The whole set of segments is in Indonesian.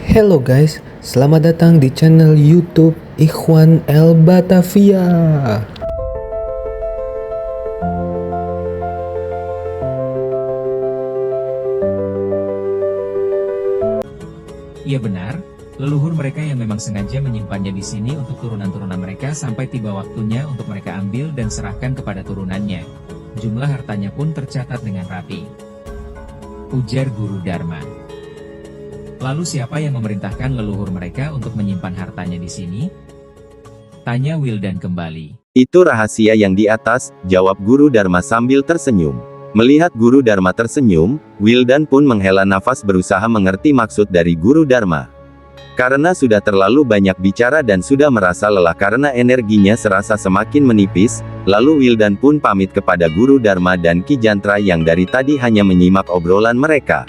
Hello guys, selamat datang di channel YouTube Ikhwan El Batavia. Iya benar, leluhur mereka yang memang sengaja menyimpannya di sini untuk turunan-turunan mereka sampai tiba waktunya untuk mereka ambil dan serahkan kepada turunannya. Jumlah hartanya pun tercatat dengan rapi. Ujar Guru Dharma. Lalu siapa yang memerintahkan leluhur mereka untuk menyimpan hartanya di sini? Tanya Wildan kembali. Itu rahasia yang di atas, jawab Guru Dharma sambil tersenyum. Melihat Guru Dharma tersenyum, Wildan pun menghela nafas berusaha mengerti maksud dari Guru Dharma. Karena sudah terlalu banyak bicara dan sudah merasa lelah karena energinya serasa semakin menipis, lalu Wildan pun pamit kepada Guru Dharma dan Ki Jantra yang dari tadi hanya menyimak obrolan mereka.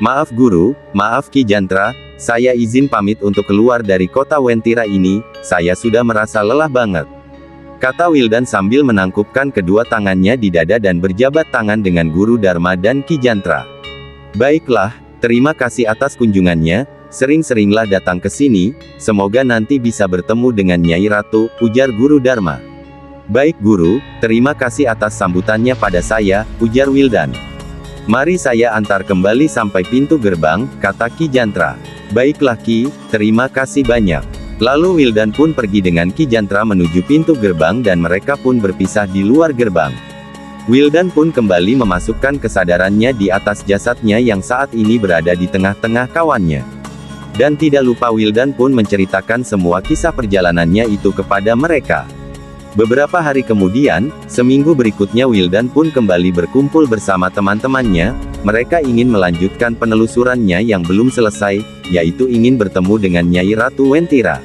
Maaf Guru, maaf Ki Jantra, saya izin pamit untuk keluar dari kota Wentira ini, saya sudah merasa lelah banget. Kata Wildan sambil menangkupkan kedua tangannya di dada dan berjabat tangan dengan Guru Dharma dan Ki Jantra. Baiklah, terima kasih atas kunjungannya, sering-seringlah datang ke sini, semoga nanti bisa bertemu dengan Nyai Ratu, ujar Guru Dharma. Baik Guru, terima kasih atas sambutannya pada saya, ujar Wildan. Mari saya antar kembali sampai pintu gerbang, kata Ki Jantra. Baiklah Ki, terima kasih banyak. Lalu Wildan pun pergi dengan Ki Jantra menuju pintu gerbang dan mereka pun berpisah di luar gerbang. Wildan pun kembali memasukkan kesadarannya di atas jasadnya yang saat ini berada di tengah-tengah kawannya. Dan tidak lupa Wildan pun menceritakan semua kisah perjalanannya itu kepada mereka. Beberapa hari kemudian, seminggu berikutnya Wildan pun kembali berkumpul bersama teman-temannya, mereka ingin melanjutkan penelusurannya yang belum selesai, yaitu ingin bertemu dengan Nyai Ratu Wentira.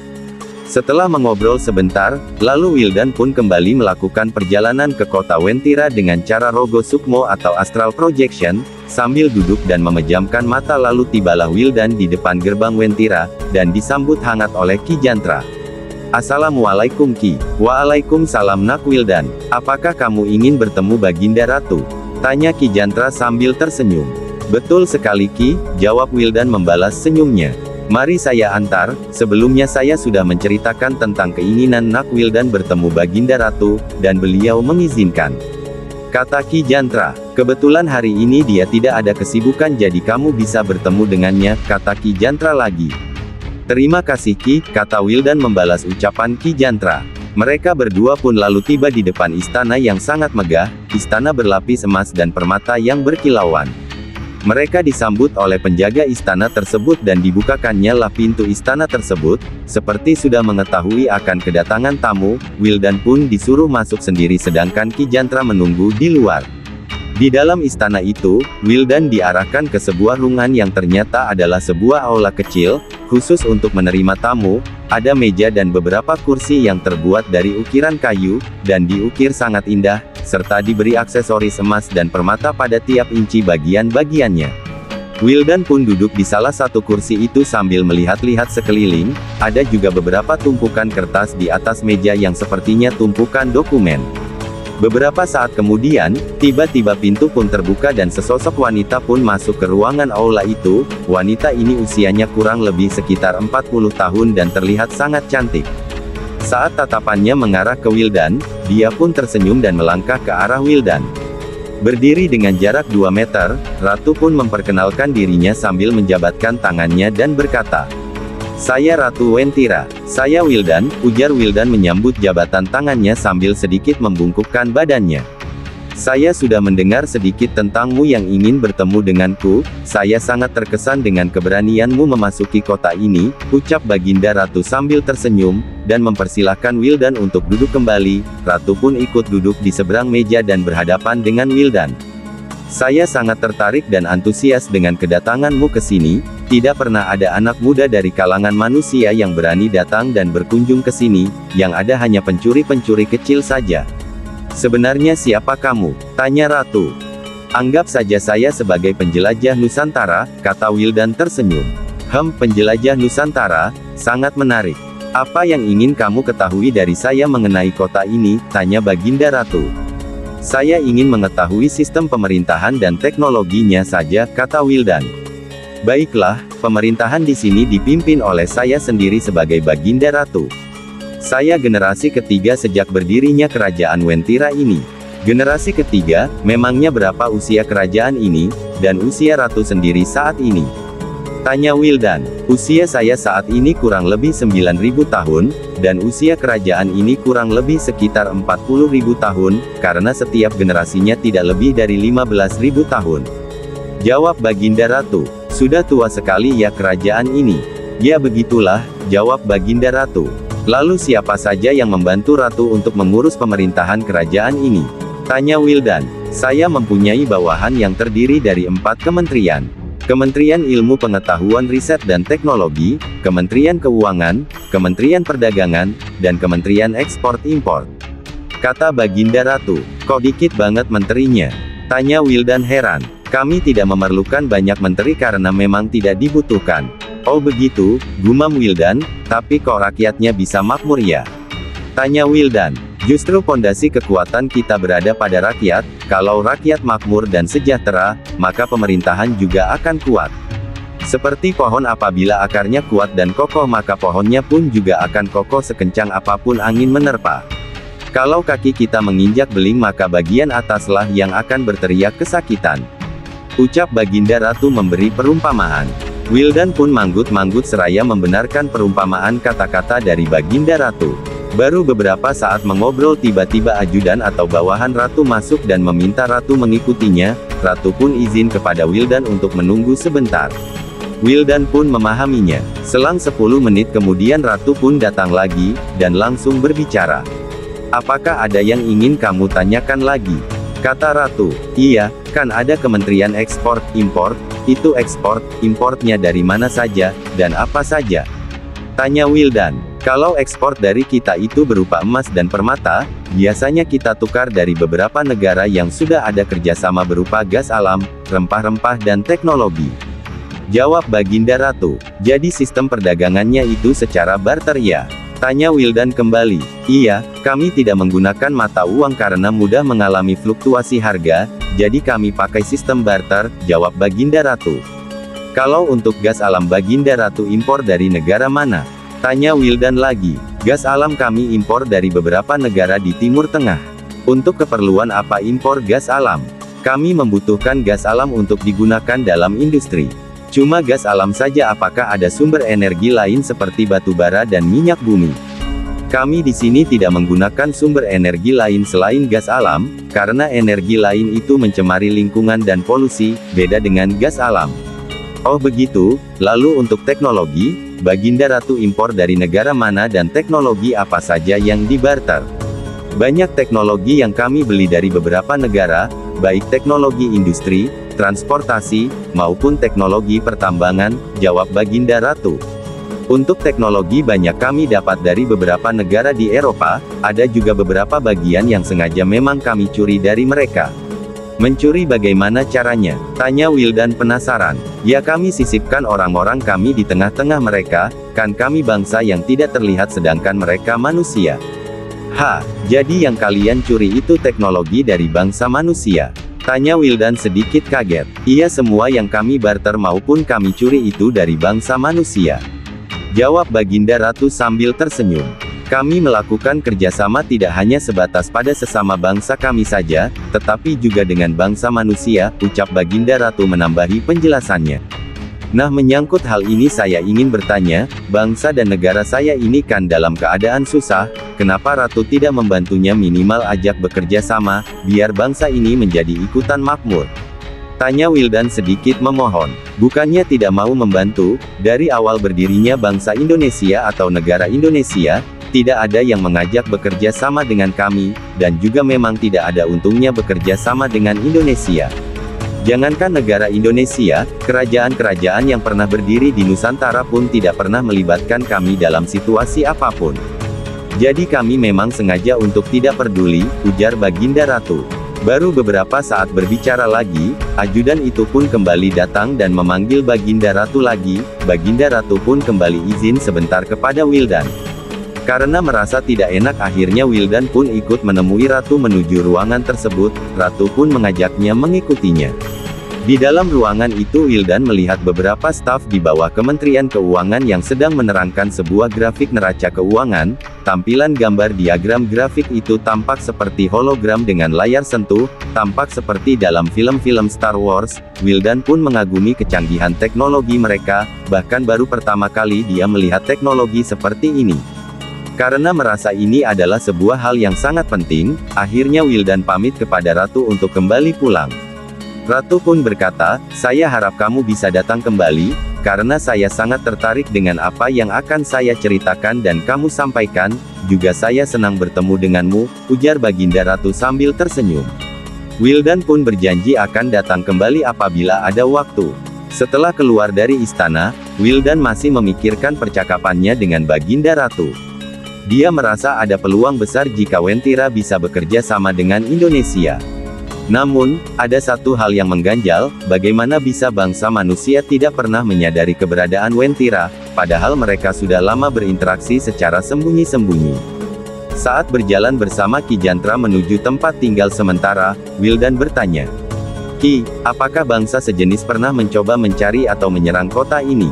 Setelah mengobrol sebentar, lalu Wildan pun kembali melakukan perjalanan ke kota Wentira dengan cara Rogo Sukmo atau Astral Projection, sambil duduk dan memejamkan mata lalu tibalah Wildan di depan gerbang Wentira, dan disambut hangat oleh Ki Jantra. Assalamualaikum Ki. Waalaikumsalam Nak Wildan. Apakah kamu ingin bertemu Baginda Ratu? Tanya Ki Jantra sambil tersenyum. Betul sekali Ki, jawab Wildan membalas senyumnya. Mari saya antar, sebelumnya saya sudah menceritakan tentang keinginan Nak Wildan bertemu Baginda Ratu, dan beliau mengizinkan. Kata Ki Jantra, kebetulan hari ini dia tidak ada kesibukan jadi kamu bisa bertemu dengannya, kata Ki Jantra lagi. Terima kasih Ki, kata Wildan membalas ucapan Ki Jantra. Mereka berdua pun lalu tiba di depan istana yang sangat megah, istana berlapis emas dan permata yang berkilauan. Mereka disambut oleh penjaga istana tersebut dan dibukakannya lah pintu istana tersebut, seperti sudah mengetahui akan kedatangan tamu, Wildan pun disuruh masuk sendiri sedangkan Ki Jantra menunggu di luar. Di dalam istana itu, Wildan diarahkan ke sebuah ruangan yang ternyata adalah sebuah aula kecil, khusus untuk menerima tamu, ada meja dan beberapa kursi yang terbuat dari ukiran kayu, dan diukir sangat indah, serta diberi aksesoris emas dan permata pada tiap inci bagian-bagiannya. Wildan pun duduk di salah satu kursi itu sambil melihat-lihat sekeliling, ada juga beberapa tumpukan kertas di atas meja yang sepertinya tumpukan dokumen. Beberapa saat kemudian, tiba-tiba pintu pun terbuka dan sesosok wanita pun masuk ke ruangan aula itu. Wanita ini usianya kurang lebih sekitar 40 tahun dan terlihat sangat cantik. Saat tatapannya mengarah ke Wildan, dia pun tersenyum dan melangkah ke arah Wildan. Berdiri dengan jarak 2 meter, Ratu pun memperkenalkan dirinya sambil menjabatkan tangannya dan berkata, "Saya Ratu Wentira. Saya Wildan," ujar Wildan menyambut jabatan tangannya sambil sedikit membungkukkan badannya. "Saya sudah mendengar sedikit tentangmu yang ingin bertemu denganku, saya sangat terkesan dengan keberanianmu memasuki kota ini," ucap Baginda Ratu sambil tersenyum, dan mempersilahkan Wildan untuk duduk kembali. Ratu pun ikut duduk di seberang meja dan berhadapan dengan Wildan. "Saya sangat tertarik dan antusias dengan kedatanganmu ke sini. Tidak pernah ada anak muda dari kalangan manusia yang berani datang dan berkunjung ke sini, yang ada hanya pencuri-pencuri kecil saja." "Sebenarnya siapa kamu?" tanya Ratu. "Anggap saja saya sebagai penjelajah Nusantara," kata Wildan tersenyum. Penjelajah Nusantara, sangat menarik. Apa yang ingin kamu ketahui dari saya mengenai kota ini?" tanya Baginda Ratu. "Saya ingin mengetahui sistem pemerintahan dan teknologinya saja," kata Wildan. Baiklah, pemerintahan di sini dipimpin oleh saya sendiri sebagai Baginda Ratu. Saya generasi ketiga sejak berdirinya kerajaan Wentira ini. Generasi ketiga, memangnya berapa usia kerajaan ini, dan usia Ratu sendiri saat ini? Tanya Wildan. Usia saya saat ini kurang lebih 9.000 tahun, dan usia kerajaan ini kurang lebih sekitar 40.000 tahun, karena setiap generasinya tidak lebih dari 15.000 tahun. Jawab Baginda Ratu. Sudah tua sekali ya kerajaan ini. Ya begitulah, jawab Baginda Ratu. Lalu siapa saja yang membantu Ratu untuk mengurus pemerintahan kerajaan ini? Tanya Wildan. Saya mempunyai bawahan yang terdiri dari 4 kementerian. Kementerian Ilmu Pengetahuan Riset dan Teknologi, Kementerian Keuangan, Kementerian Perdagangan, dan Kementerian Ekspor-Impor. Kata Baginda Ratu. Kok dikit banget menterinya? Tanya Wildan heran. Kami tidak memerlukan banyak menteri karena memang tidak dibutuhkan. Oh begitu, gumam Wildan, tapi kok rakyatnya bisa makmur ya? Tanya Wildan. Justru pondasi kekuatan kita berada pada rakyat, kalau rakyat makmur dan sejahtera, maka pemerintahan juga akan kuat. Seperti pohon apabila akarnya kuat dan kokoh maka pohonnya pun juga akan kokoh sekencang apapun angin menerpa. Kalau kaki kita menginjak beling maka bagian ataslah yang akan berteriak kesakitan. Ucap Baginda Ratu memberi perumpamaan. Wildan pun manggut-manggut seraya membenarkan perumpamaan kata-kata dari Baginda Ratu. Baru beberapa saat mengobrol tiba-tiba ajudan atau bawahan Ratu masuk dan meminta Ratu mengikutinya. Ratu pun izin kepada Wildan untuk menunggu sebentar. Wildan pun memahaminya. Selang 10 menit kemudian Ratu pun datang lagi, dan langsung berbicara. Apakah ada yang ingin kamu tanyakan lagi? Kata Ratu. Iya, kan ada Kementerian Ekspor, Impor. Itu ekspor, importnya dari mana saja, dan apa saja? Tanya Wildan. Kalau ekspor dari kita itu berupa emas dan permata, biasanya kita tukar dari beberapa negara yang sudah ada kerjasama berupa gas alam, rempah-rempah dan teknologi. Jawab Baginda Ratu. Jadi sistem perdagangannya itu secara barter ya? Tanya Wildan kembali. Iya, kami tidak menggunakan mata uang karena mudah mengalami fluktuasi harga, jadi kami pakai sistem barter, jawab Baginda Ratu. Kalau untuk gas alam Baginda Ratu impor dari negara mana? Tanya Wildan lagi. Gas alam kami impor dari beberapa negara di Timur Tengah. Untuk keperluan apa impor gas alam? Kami membutuhkan gas alam untuk digunakan dalam industri. Cuma gas alam saja, apakah ada sumber energi lain seperti batu bara dan minyak bumi? Kami di sini tidak menggunakan sumber energi lain selain gas alam, karena energi lain itu mencemari lingkungan dan polusi, beda dengan gas alam. Oh begitu, lalu untuk teknologi, Baginda Ratu impor dari negara mana dan teknologi apa saja yang dibarter? Banyak teknologi yang kami beli dari beberapa negara, baik teknologi industri, transportasi, maupun teknologi pertambangan, jawab Baginda Ratu. Untuk teknologi banyak kami dapat dari beberapa negara di Eropa, ada juga beberapa bagian yang sengaja memang kami curi dari mereka. Mencuri bagaimana caranya? Tanya Wildan penasaran. Ya kami sisipkan orang-orang kami di tengah-tengah mereka, kan kami bangsa yang tidak terlihat sedangkan mereka manusia. Jadi yang kalian curi itu teknologi dari bangsa manusia? Tanya Wildan sedikit kaget. Iya, semua yang kami barter maupun kami curi itu dari bangsa manusia. Jawab Baginda Ratu sambil tersenyum. Kami melakukan kerjasama tidak hanya sebatas pada sesama bangsa kami saja, tetapi juga dengan bangsa manusia, ucap Baginda Ratu menambahi penjelasannya. Nah, menyangkut hal ini saya ingin bertanya, bangsa dan negara saya ini kan dalam keadaan susah, kenapa Ratu tidak membantunya, minimal ajak bekerja sama, biar bangsa ini menjadi ikutan makmur? Tanya Wildan sedikit memohon. Bukannya tidak mau membantu, dari awal berdirinya bangsa Indonesia atau negara Indonesia, tidak ada yang mengajak bekerja sama dengan kami, dan juga memang tidak ada untungnya bekerja sama dengan Indonesia. Jangankan negara Indonesia, kerajaan-kerajaan yang pernah berdiri di Nusantara pun tidak pernah melibatkan kami dalam situasi apapun. Jadi kami memang sengaja untuk tidak peduli, ujar Baginda Ratu. Baru beberapa saat berbicara lagi, ajudan itu pun kembali datang dan memanggil Baginda Ratu lagi. Baginda Ratu pun kembali izin sebentar kepada Wildan. Karena merasa tidak enak akhirnya Wildan pun ikut menemui Ratu menuju ruangan tersebut, Ratu pun mengajaknya mengikutinya. Di dalam ruangan itu Wildan melihat beberapa staf di bawah Kementerian Keuangan yang sedang menerangkan sebuah grafik neraca keuangan. Tampilan gambar diagram grafik itu tampak seperti hologram dengan layar sentuh, tampak seperti dalam film-film Star Wars. Wildan pun mengagumi kecanggihan teknologi mereka, bahkan baru pertama kali dia melihat teknologi seperti ini. Karena merasa ini adalah sebuah hal yang sangat penting, akhirnya Wildan pamit kepada Ratu untuk kembali pulang. Ratu pun berkata, "Saya harap kamu bisa datang kembali, karena saya sangat tertarik dengan apa yang akan saya ceritakan dan kamu sampaikan. Juga saya senang bertemu denganmu," ujar Baginda Ratu sambil tersenyum. Wildan pun berjanji akan datang kembali apabila ada waktu. Setelah keluar dari istana, Wildan masih memikirkan percakapannya dengan Baginda Ratu. Dia merasa ada peluang besar jika Wentira bisa bekerja sama dengan Indonesia. Namun, ada satu hal yang mengganjal, bagaimana bisa bangsa manusia tidak pernah menyadari keberadaan Wentira, padahal mereka sudah lama berinteraksi secara sembunyi-sembunyi. Saat berjalan bersama Ki Jantra menuju tempat tinggal sementara, Wildan bertanya, "Ki, apakah bangsa sejenis pernah mencoba mencari atau menyerang kota ini?"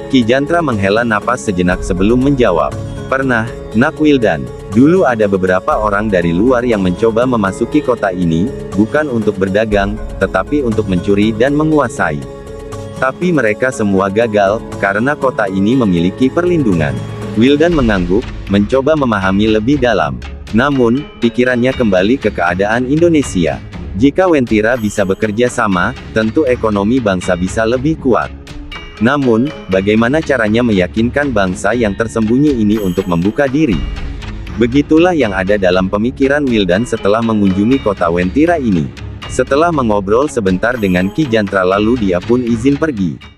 Ki Jantra menghela napas sejenak sebelum menjawab, "Pernah, Nak Wildan. Dulu ada beberapa orang dari luar yang mencoba memasuki kota ini, bukan untuk berdagang, tetapi untuk mencuri dan menguasai. Tapi mereka semua gagal, karena kota ini memiliki perlindungan." Wildan mengangguk, mencoba memahami lebih dalam. Namun, pikirannya kembali ke keadaan Indonesia. Jika Wentira bisa bekerja sama, tentu ekonomi bangsa bisa lebih kuat. Namun, bagaimana caranya meyakinkan bangsa yang tersembunyi ini untuk membuka diri? Begitulah yang ada dalam pemikiran Wildan setelah mengunjungi kota Wentira ini. Setelah mengobrol sebentar dengan Ki Jantra lalu dia pun izin pergi.